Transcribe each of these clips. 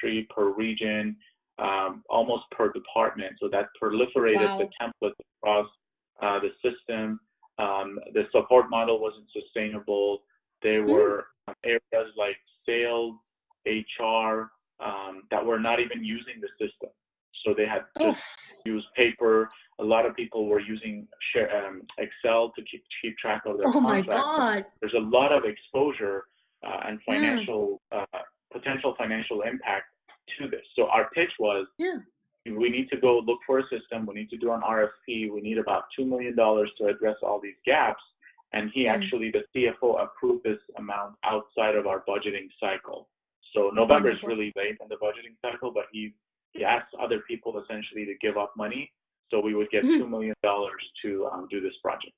country, per region, almost per department. So that proliferated the Wow. templates across the system. The support model wasn't sustainable. There Mm. were areas like sales, HR, that were not even using the system. So they had Oh, just used paper. A lot of people were using Excel to keep track of their oh my contracts. God. There's a lot of exposure and Mm. potential financial impact to this. So our pitch was, Yeah. we need to go look for a system. We need to do an RFP. We need about $2 million to address all these gaps. And he Mm. actually, the CFO, approved this amount outside of our budgeting cycle. So November is Wonderful. really late in the budgeting cycle, but he asked other people essentially to give up money so we would get $2 million to do this project.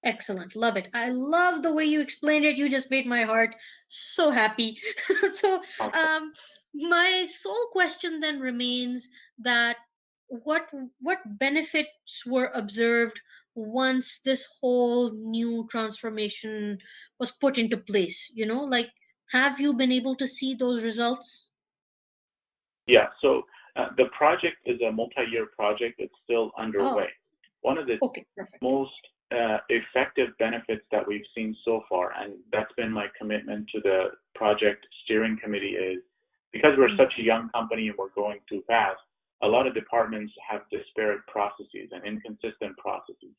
Excellent. Love it. I love the way you explained it. You just made my heart so happy. So, Awesome. um, my sole question then remains that what what benefits were observed once this whole new transformation was put into place? Like, have you been able to see those results? Yeah, so the project is a multi-year project. It's still underway. Oh, One of the okay, perfect. most effective benefits that we've seen so far, and that's been my commitment to the project steering committee, is because we're Mm, such a young company and we're growing too fast, a lot of departments have disparate processes and inconsistent processes.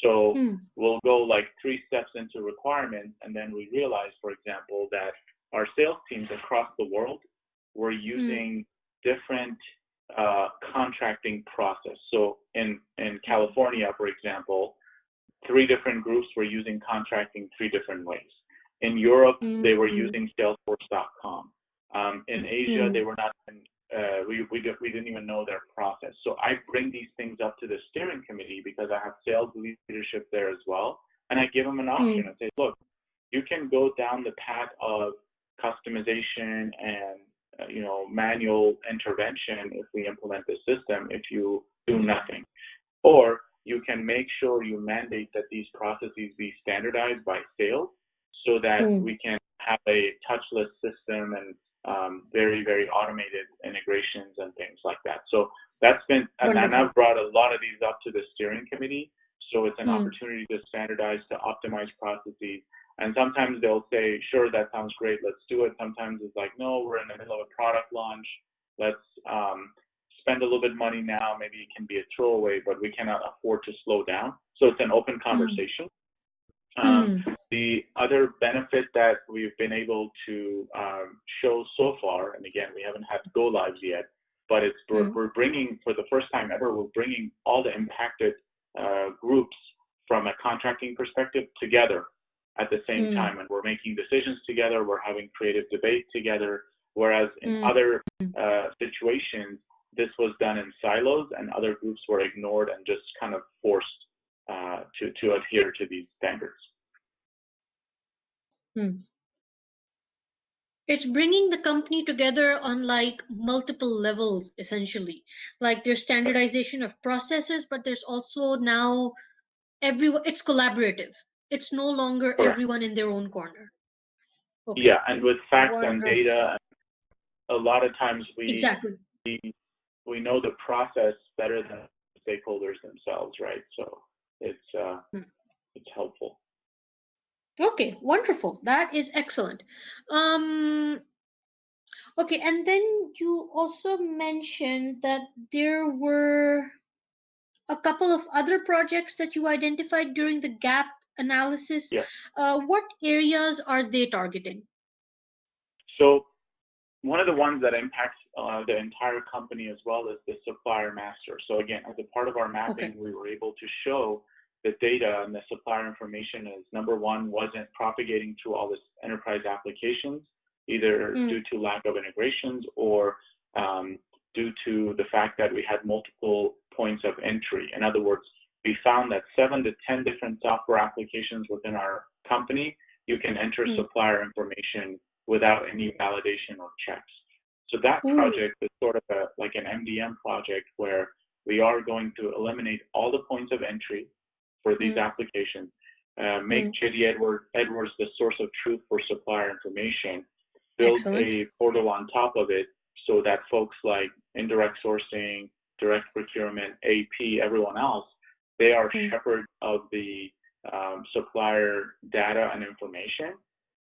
So mm, we'll go like 3 steps into requirements, and then we realize, for example, that our sales teams across the world were mm, using different contracting process. So in mm, California, for example, 3 different groups were using contracting 3 different ways. In Europe, mm, they were mm, using Salesforce.com. In Asia, they mm, were not. We didn't even know their process. So I bring these things up to the steering committee because I have sales leadership there as well, and I give them an option. mm, I say, look, you can go down the path of customization and manual intervention if we implement the system. If you do nothing, or you can make sure you mandate that these processes be standardized by sales so that mm. we can have a touchless system and very, very automated integrations and things like that. So that's been, and Wonderful. I've brought a lot of these up to the steering committee. So it's an Mm, opportunity to standardize, to optimize processes. And sometimes they'll say, sure, that sounds great, let's do it. Sometimes it's like, no, we're in the middle of a product launch. Let's spend a little bit of money now. Maybe it can be a throwaway, but we cannot afford to slow down. So it's an open mm, conversation. Um, mm, the other benefit that we've been able to show so far, and again, we haven't had go lives yet, but mm, we're bringing, for the first time ever, we're bringing all the impacted groups from a contracting perspective together at the same mm, time, and we're making decisions together. We're having creative debate together. Whereas in mm. other situations, this was done in silos, and other groups were ignored and just kind of forced to adhere to these standards. Mm. It's bringing the company together on like multiple levels, essentially. Like there's standardization of processes, but there's also now everyone. It's collaborative. It's no longer Correct. everyone in their own corner. Okay. Yeah, and with facts and Wonderful. data, a lot of times Exactly. we know the process better than stakeholders themselves, right? So it's uh, Mm. it's helpful. Okay, wonderful. That is excellent. Um, okay, and then you also mentioned that there were a couple of other projects that you identified during the gap analysis. Yeah. What areas are they targeting? So one of the ones that impacts the entire company as well is the supplier master. So again, as a part of our Okay. mapping, we were able to show the data and the supplier information is, number one, wasn't propagating through all this enterprise applications, either Mm, due to lack of integrations or due to the fact that we had multiple points of entry. In other words, we found that 7 to 10 different software applications within our company, you can enter mm. supplier information without any validation or checks. So that Ooh. project is sort of like an MDM project where we are going to eliminate all the points of entry for these Mm, applications, make mm. JD Edwards the source of truth for supplier information, build Excellent. a portal on top of it, so that folks like indirect sourcing, direct procurement, AP, everyone else, they are shepherds of the supplier data and information.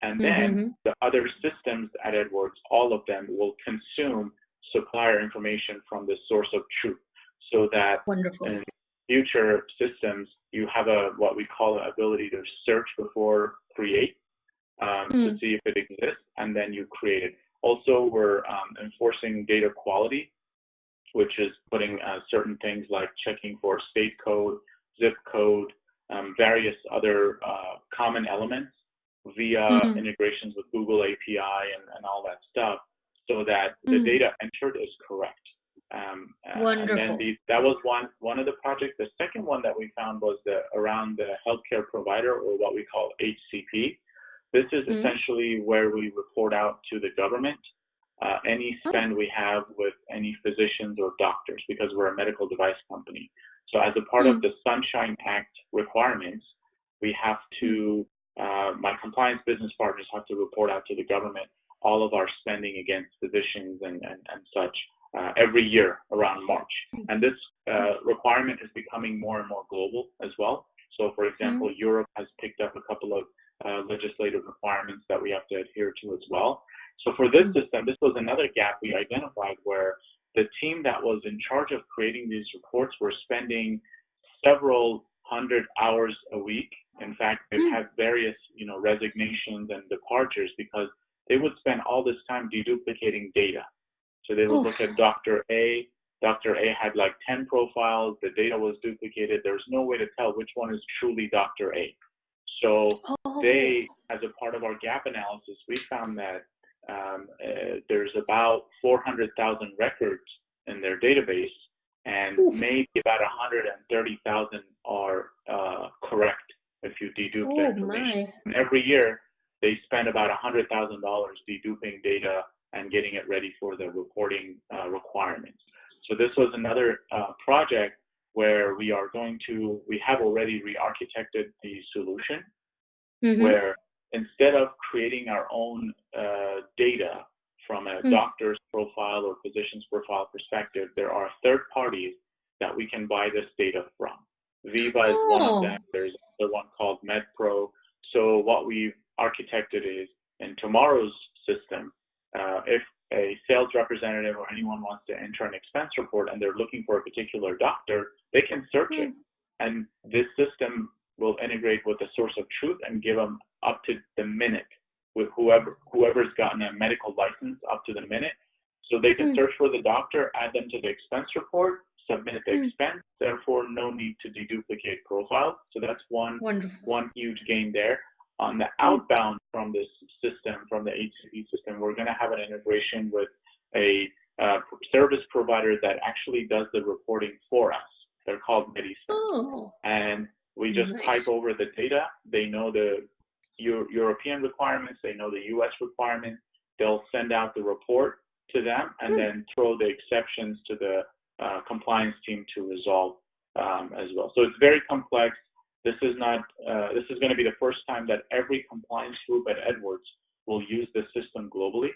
And then the other systems at Edwards, all of them will consume supplier information from the source of truth, so that in future systems, you have what we call an ability to search before create, to see if it exists, and then you create it. Also, we're enforcing data quality, which is putting certain things like checking for state code, zip code, various other common elements via integrations with Google API and all that stuff, so that the data entered is correct. And then that was one of the projects. The second one that we found was around the healthcare provider, or what we call HCP. This is essentially where we report out to the government any spend we have with any physicians or doctors, because we're a medical device company. So as a part of the Sunshine Act requirements, we have to, my compliance business partners have to report out to the government all of our spending against physicians and such every year around March. And this requirement is becoming more and more global as well. So for example, Europe has picked up a couple of legislative requirements that we have to adhere to as well. So for this system, this was another gap we identified, where the team that was in charge of creating these reports were spending several hundred hours a week. In fact, they've had various, resignations and departures, because they would spend all this time deduplicating data. So they would look at Dr. A. Dr. A had like 10 profiles. The data was duplicated. There's no way to tell which one is truly Dr. A. So they, as a part of our gap analysis, we found that there's about 400,000 records in their database, and maybe about 130,000 are correct if you dedupe the information. And every year, they spend about $100,000 deduping data and getting it ready for the reporting requirements. So this was another project where we have already re-architected the solution, where instead of creating our own data from a doctor's profile or physician's profile perspective, there are third parties that we can buy this data from. Viva is one of them. There's another one called MedPro. So what we've architected is, in tomorrow's system, if a sales representative or anyone wants to enter an expense report and they're looking for a particular doctor, they can search it. And this system will integrate with the source of truth and give them up to the minute with whoever's gotten a medical license up to the minute. So they can search for the doctor, add them to the expense report, submit the expense, therefore no need to deduplicate profiles. So that's one huge gain there. On the outbound from this system, from the HCP system, we're going to have an integration with a service provider that actually does the reporting for us. They're called MediSense. And we just type over the data. They know the European requirements. They know the US requirements. They'll send out the report to them and then throw the exceptions to the compliance team to resolve as well. So it's very complex. This is going to be the first time that every compliance group at Edwards will use this system globally.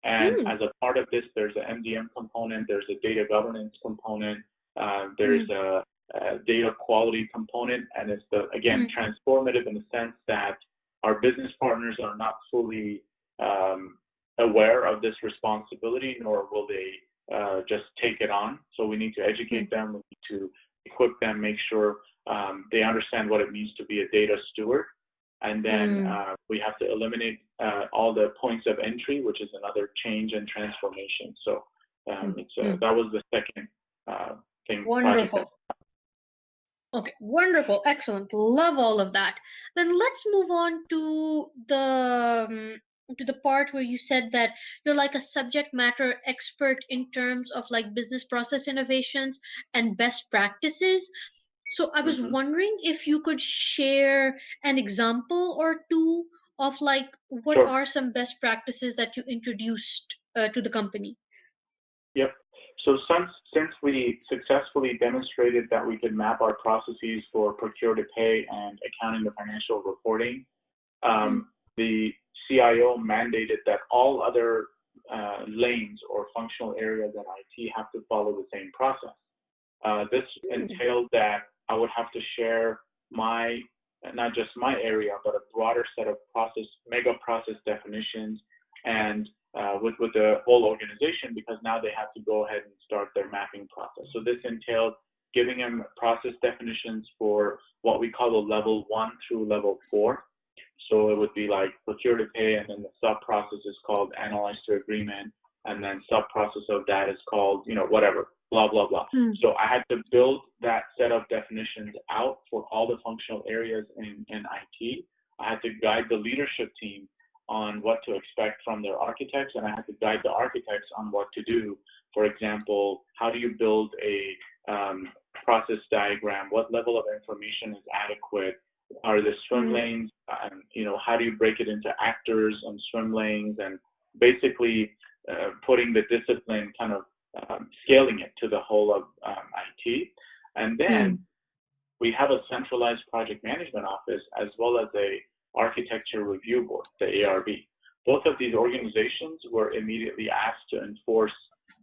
And as a part of this, there's an MDM component, there's a data governance component, there's a data quality component, and it's again transformative in the sense that our business partners are not fully aware of this responsibility, nor will they just take it on. So we need to educate them, we need to equip them, make sure they understand what it means to be a data steward. And then we have to eliminate all the points of entry, which is another change and transformation. So that was the second thing. Wonderful. Okay, wonderful, excellent. Love all of that. Then let's move on to the part where you said that you're like a subject matter expert in terms of like business process innovations and best practices. So I was wondering if you could share an example or two of like what are some best practices that you introduced to the company. Yep. So since we successfully demonstrated that we could map our processes for procure to pay and accounting to financial reporting, the CIO mandated that all other lanes or functional areas at IT have to follow the same process. This Hmm. entailed that I would have to share my, not just my area, but a broader set of mega process definitions and with the whole organization, because now they have to go ahead and start their mapping process. So this entailed giving them process definitions for what we call a level 1 through level 4. So it would be like procure to pay, and then the sub process is called analyze to agreement, and then sub process of that is called, whatever, blah, blah, blah. Hmm. So I had to build that set of definitions out for all the functional areas in IT. I had to guide the leadership team on what to expect from their architects, and I had to guide the architects on what to do. For example, how do you build a process diagram? What level of information is adequate? Are the swim Hmm. lanes, and how do you break it into actors and swim lanes, and basically putting the discipline, kind of scaling it to the whole of IT. And then Hmm. we have a centralized project management office as well as a architecture review board, the ARB. Both of these organizations were immediately asked to enforce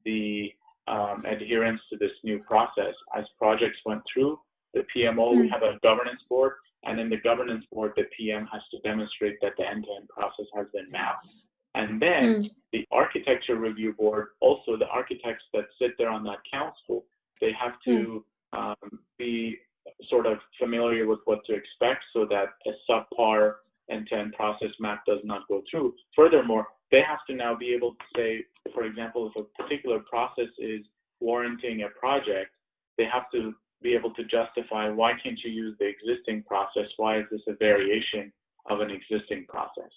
the adherence to this new process. As projects went through, the PMO, we Hmm. have a governance board, and in the governance board, the PM has to demonstrate that the end-to-end process has been mapped. And then Hmm. the architecture review board, also the architects that sit there on that council, they have Hmm. to be sort of familiar with what to expect so that a subpar end-to-end process map does not go through. Furthermore, they have to now be able to say, for example, if a particular process is warranting a project, they have to be able to justify, why can't you use the existing process? Why is this a variation of an existing process?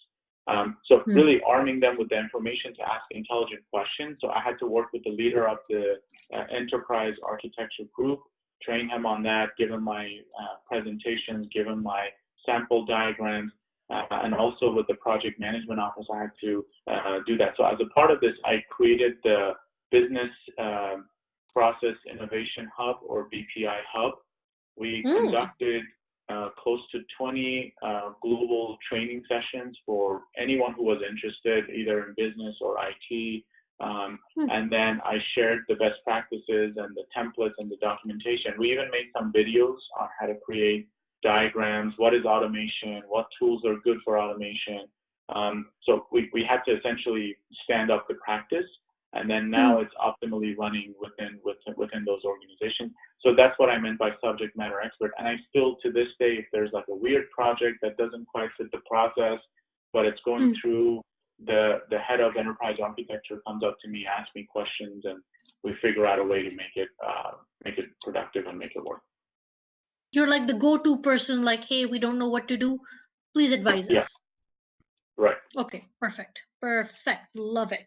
So Hmm. really arming them with the information to ask intelligent questions. So I had to work with the leader of the enterprise architecture group, train him on that, give him my presentations, give him my sample diagrams, and also with the project management office, I had to do that. So as a part of this, I created the Business Process Innovation Hub, or BPI Hub. We Hmm. conducted close to 20 global training sessions for anyone who was interested, either in business or IT. Hmm. And then I shared the best practices and the templates and the documentation. We even made some videos on how to create diagrams, what is automation, what tools are good for automation. So we had to essentially stand up the practice, and then now Hmm. it's optimally running within those organizations. So that's what I meant by subject matter expert. And I still, to this day, if there's like a weird project that doesn't quite fit the process, but it's going Hmm. through, the head of enterprise architecture comes up to me, asks me questions, and we figure out a way to make it productive and make it work. You're like the go-to person, like, hey, we don't know what to do. Please advise Yeah, us. right. Okay, perfect. Perfect. Love it.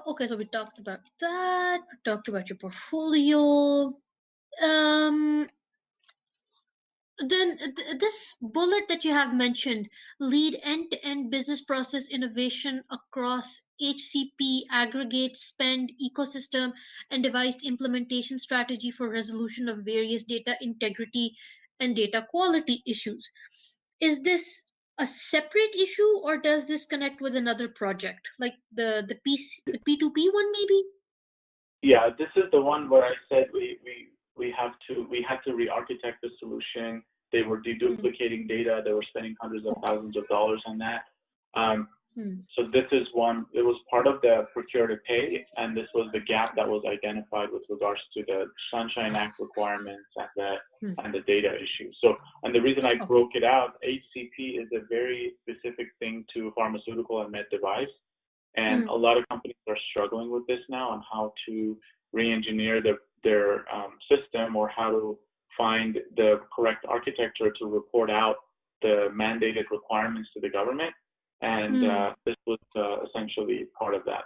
Okay, so we talked about that. We talked about your portfolio. Um, then this bullet that you have mentioned, lead end-to-end business process innovation across HCP, aggregate spend ecosystem, and devised implementation strategy for resolution of various data integrity and data quality issues. Is this a separate issue, or does this connect with another project, like the P2P one maybe? Yeah, this is the one where I said we had to re-architect the solution. They were Hmm. deduplicating data. They were spending hundreds of thousands of dollars on that. Um, Hmm. so this is one. It was part of the procure to pay, and this was the gap that was identified with regards to the Sunshine Act requirements Hmm. and the data issue. So, and the reason I Okay. broke it out, HCP is a very specific thing to pharmaceutical and med device. And Hmm. a lot of companies are struggling with this now on how to re-engineer their system, or how to find the correct architecture to report out the mandated requirements to the government. And Hmm. this was essentially part of that.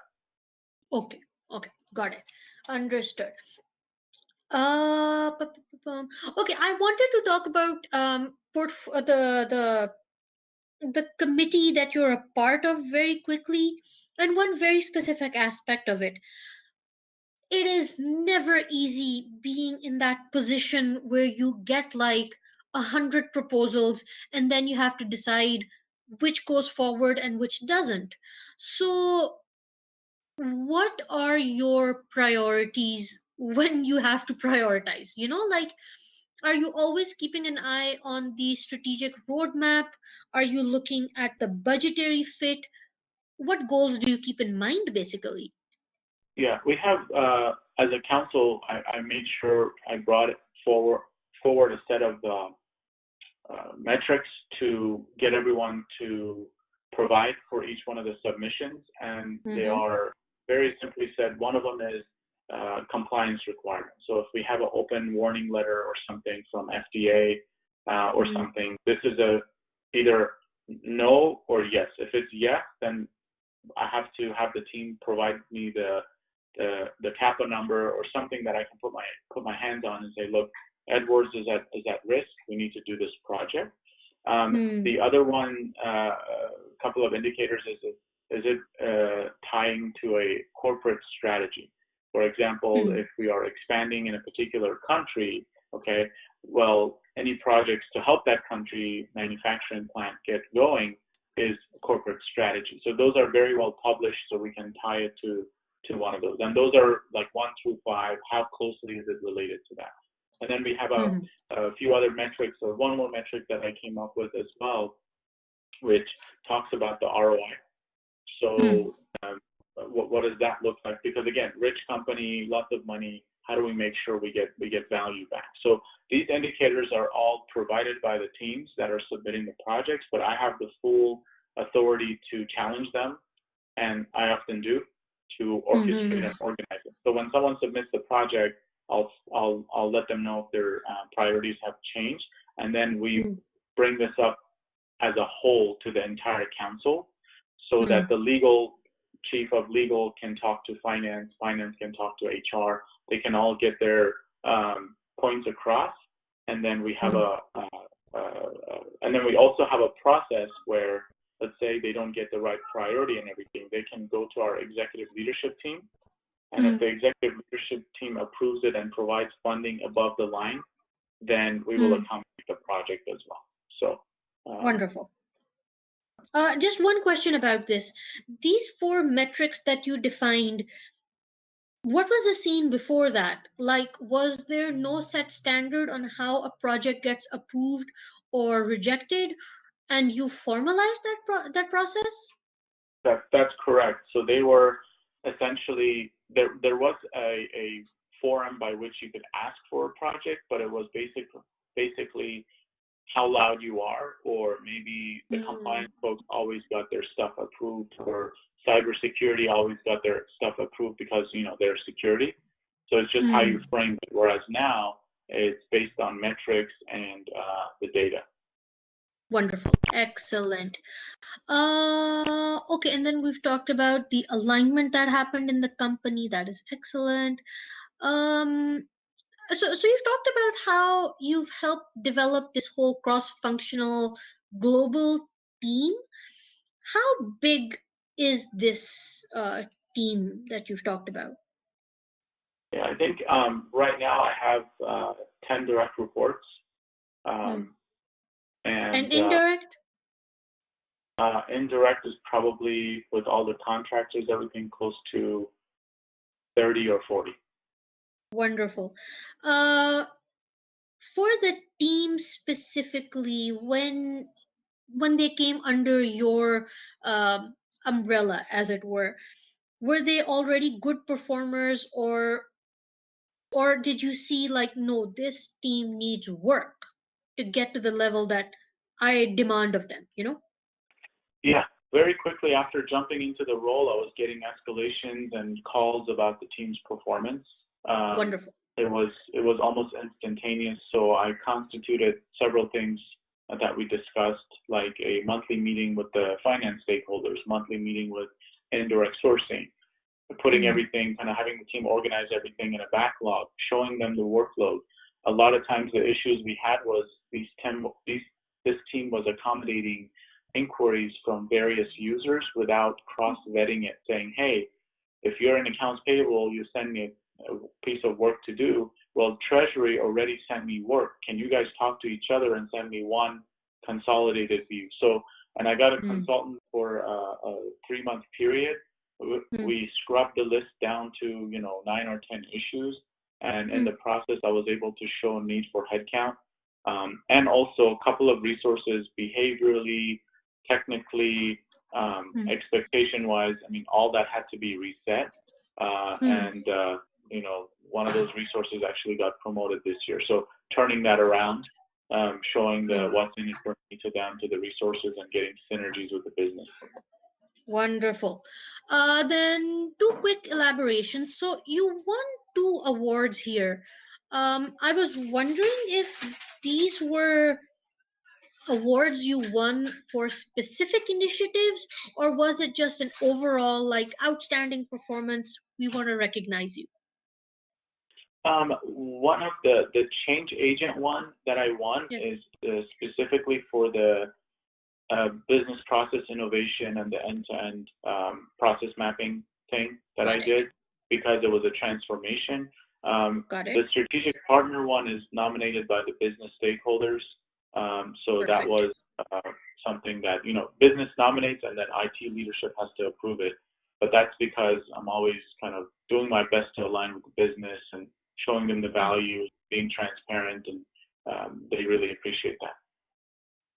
Okay. Okay. Got it. Understood. Okay, I wanted to talk about the committee that you're a part of very quickly, and one very specific aspect of it. It is never easy being in that position where you get like 100 proposals, and then you have to decide which goes forward and which doesn't. So, what are your priorities when you have to prioritize? Like, are you always keeping an eye on the strategic roadmap? Are you looking at the budgetary fit? What goals do you keep in mind, basically? Yeah, we have, as a council, I made sure I brought it forward a set of metrics to get everyone to provide for each one of the submissions, and they Mm-hmm. are very simply said. One of them is compliance requirements. So if we have an open warning letter or something from FDA or Mm-hmm. something, this is a either no or yes. If it's yes, then I have to have the team provide me the CAPA number or something that I can put my hands on and say, look, Edwards is at risk. We need to do this project. The other one, a couple of indicators is it tying to a corporate strategy? For example, Mm-hmm. if we are expanding in a particular country, okay, well, any projects to help that country manufacturing plant get going is corporate strategy. So those are very well published, so we can tie it to one of those. And those are like 1 through 5. How closely is it related to that? And then we have Mm-hmm. a few other metrics, or one more metric that I came up with as well, which talks about the ROI. Mm-hmm. So what does that look like? Because again, rich company, lots of money. How do we make sure we get value back? So these indicators are all provided by the teams that are submitting the projects, but I have the full authority to challenge them, and I often do, to orchestrate Mm-hmm. and organize it. So when someone submits the project, I'll let them know if their priorities have changed, and then we bring this up as a whole to the entire council, so that Mm-hmm. the legal chief of legal can talk to finance, finance can talk to HR. They can all get their points across, and then we have and then we also have a process where, let's say they don't get the right priority and everything, they can go to our executive leadership team, and if Mm-hmm. the executive leadership team approves it and provides funding above the line, then we will Mm-hmm. accommodate the project as well. So Wonderful. Just one question about this. These four metrics that you defined, what was the scene before that? Like, was there no set standard on how a project gets approved or rejected, and you formalized that process? that's correct. So they were essentially there was a forum by which you could ask for a project, but it was basically how loud you are, or maybe the Hmm. compliance folks always got their stuff approved, or cybersecurity always got their stuff approved because their security. So it's just how you Hmm. frame it. Whereas now it's based on metrics and the data. Wonderful. Excellent. Okay, and then we've talked about the alignment that happened in the company. That is excellent. Um, so you've talked about how you've helped develop this whole cross-functional global team. How big is this team that you've talked about? Yeah, I think right now I have 10 direct reports, Hmm. um, And and indirect? indirect is probably, with all the contractors, everything close to 30 or 40. Wonderful. Uh, for the team specifically, when they came under your umbrella, as it were they already good performers, or did you see like, no, this team needs work to get to the level that I demand of them? Yeah, very quickly after jumping into the role, I was getting escalations and calls about the team's performance. Um, Wonderful. it was almost instantaneous. So I constituted several things that we discussed, like a monthly meeting with the finance stakeholders, monthly meeting with indirect sourcing, putting Hmm. everything, kind of having the team organize everything in a backlog, showing them the workload. A lot of times the issues we had was this team was accommodating inquiries from various users without cross-vetting it, saying, hey, if you're in accounts payable, you send me a piece of work to do. Well, Treasury already sent me work. Can you guys talk to each other and send me one consolidated view? So And I got a Mm. consultant for a 3-month period. Mm. We scrubbed the list down to 9 or 10 issues, and in the Mm. process, I was able to show a need for headcount, and also a couple of resources behaviorally, technically, Mm. expectation-wise. I mean, all that had to be reset, Mm. and one of those resources actually got promoted this year. So turning that around, showing the Mm. what's in it for me to them to the resources and getting synergies with the business. Wonderful. Then two quick elaborations. So you won two awards here. I was wondering if these were awards you won for specific initiatives, or was it just an overall like outstanding performance? We want to recognize you. One of the change agent one that I won Yeah, is specifically for the business process innovation and the end-to-end process mapping thing that I got it. did because it was a transformation. Got The it. strategic partner one is nominated by the business stakeholders. So that Perfect. was uh, something that, business nominates and then IT leadership has to approve it. But that's because I'm always kind of doing my best to align with the business and showing them the value, being transparent, and they really appreciate that.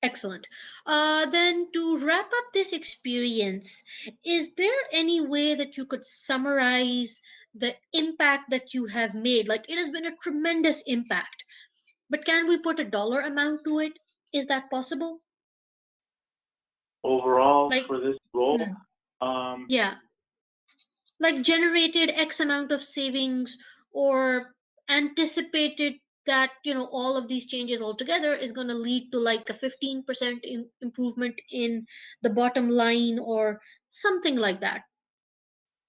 Excellent. Then to wrap up this experience, is there any way that you could summarize the impact that you have made? Like it has been a tremendous impact, but can we put a dollar amount to it? Is that possible? Overall, Like, for this role, hmm, um, yeah, like generated X amount of savings or anticipated that all of these changes altogether is going to lead to like a 15% improvement in the bottom line or something like that.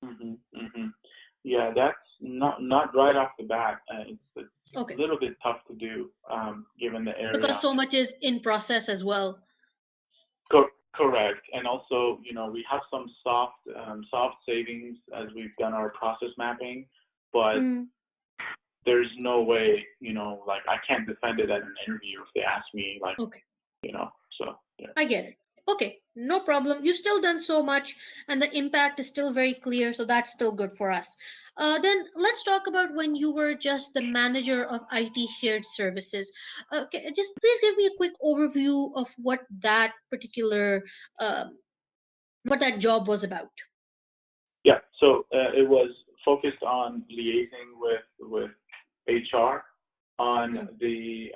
hmm hmm yeah, that's not right off the bat. It's a Okay, little bit tough to do given the because area. so much is in process as well. Correct. And also, we have some soft savings as we've done our process mapping, but Mm, there's no way, like I can't defend it at an interview if they ask me, like, okay, you know. So yeah. I get it. Okay, no problem. You've still done so much, and the impact is still very clear, so that's still good for us. Then let's talk about when you were just the manager of IT shared services. Okay, just please give me a quick overview of um, what that job was about. Yeah. So it was focused on liaising with HR on Mm. the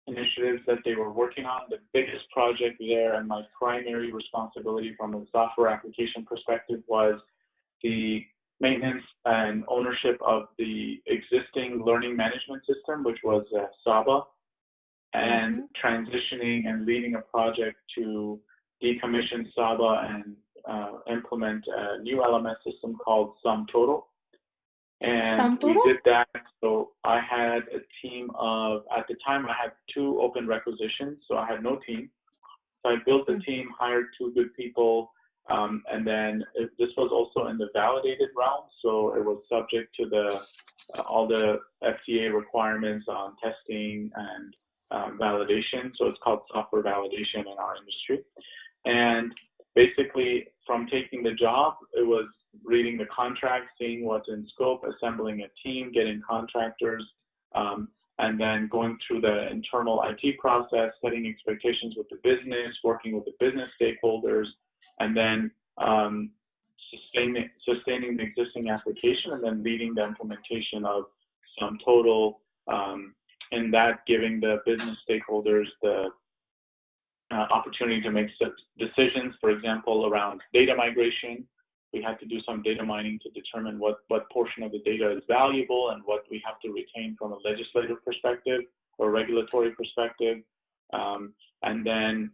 initiatives that they were working on. The biggest project there, and my primary responsibility from a software application perspective, was the maintenance and ownership of the existing learning management system, which was Saba, and Mm-hmm. transitioning and leading a project to decommission Saba and implement a new LMS system called SumTotal. And we Santoro? did that. So I had a team of, at the time, I had 2 open requisitions. So I had no team. So I built a Mm. team, hired 2 good people, and then this was also in the validated realm. So it was subject to the all the FDA requirements on testing and validation. So it's called software validation in our industry. And basically, from taking the job, it was reading the contract, seeing what's in scope, assembling a team, getting contractors, um, and then going through the internal IT process, setting expectations with the business, working with the business stakeholders, and then sustaining the existing application, and then leading the implementation of SumTotal. In that, giving the business stakeholders the opportunity to make decisions, for example, around data migration. We had to do some data mining to determine what portion of the data is valuable and what we have to retain from a legislative perspective or regulatory perspective. And then,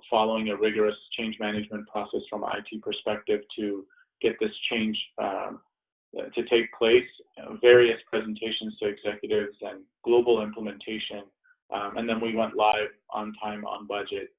following a rigorous change management process from an IT perspective to get this change to take place, various presentations to executives and global implementation. And then we went live on time, on budget,